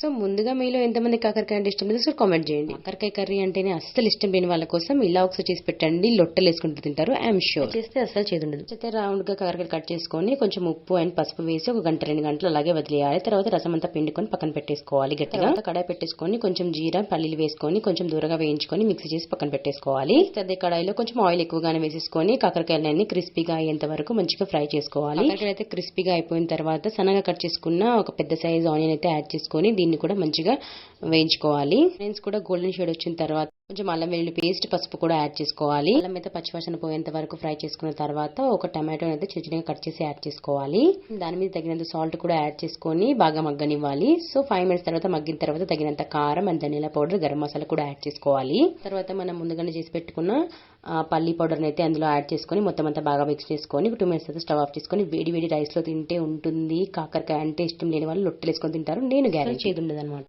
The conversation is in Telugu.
సో ముందుగా మీలో ఎంతమంది కాకరకాయ అంటే ఇష్టం లేదు కామెంట్ చేయండి. కాకరకాయ కర్రీ అంటేనే అస్సలు ఇష్టం లేని వాళ్ళ కోసం ఇలా ఒకసారి చేసి పెట్టండి, లొట్టలు వేసుకుంటూ తింటారు. ఐఎమ్ షూర్ చేస్తే అస్సలు చేదుండదు. అయితే రౌండ్ గా కాకరకాయలు కట్ చేసుకొని కొంచెం ఉప్పు అండ్ పసుపు వేసి ఒక గంట 2 గంటలు అలాగే వదిలేయాలి. తర్వాత రసం అంతా పిండుకొని పక్కన పెట్టేసుకోవాలి. గట్టిగా కడాయి పెట్టేసుకొని కొంచెం జీరా పల్లీలు వేసుకొని కొంచెం దూరగా వేయించుకొని మిక్సీ చేసి పక్కన పెట్టేసుకోవాలి. అదే కడాయిలో కొంచెం ఆయిల్ ఎక్కువగానే వేసేసుకొని కాకరకాయలన్నీ క్రిస్పీగా అయ్యేంత వరకు మంచిగా ఫ్రై చేసుకోవాలి. కాకరకాయలు అయితే క్రిస్పీగా అయిపోయిన తర్వాత సన్నగా కట్ చేసుకున్న ఒక పెద్ద సైజ్ ఆనియన్ అయితే యాడ్ చేసుకొని దీన్ని కూడా మంచిగా వేయించుకోవాలి. ఆనియన్స్ కూడా గోల్డెన్ షేడ్ వచ్చిన తర్వాత కొంచెం అల్లం వెల్లుల్లి పేస్ట్, పసుపు కూడా యాడ్ చేసుకోవాలి. అల్లం అయితే పచ్చివాసన పోయేంత వరకు ఫ్రై చేసుకున్న తర్వాత ఒక టమాటో అయితే చిన్నగా కట్ చేసి యాడ్ చేసుకోవాలి. దాని మీద తగినంత సాల్ట్ కూడా యాడ్ చేసుకొని బాగా మగ్గనివ్వాలి. సో 5 మినిట్స్ తర్వాత మగ్గిన తర్వాత తగినంత కారం అండ్ ధనియాల పౌడర్, గరం మసాలా కూడా యాడ్ చేసుకోవాలి. తర్వాత మనం ముందుగానే చేసి పెట్టుకున్న పల్లీ పౌడర్ అయితే అందులో యాడ్ చేసుకొని మొత్తం అంతా బాగా మిక్స్ చేసుకొని 2 మినిట్స్ తర్వాత స్టవ్ ఆఫ్ చేసుకొని వేడి వేడి రైస్ లో తింటే ఉంటుంది. కాకరకాయ అంటే ఇష్టం లేని వాళ్ళు లొట్టలేసుకొని తింటారు. నేను గ్యారెంటీ చేయదు ఉండదు అనమాట.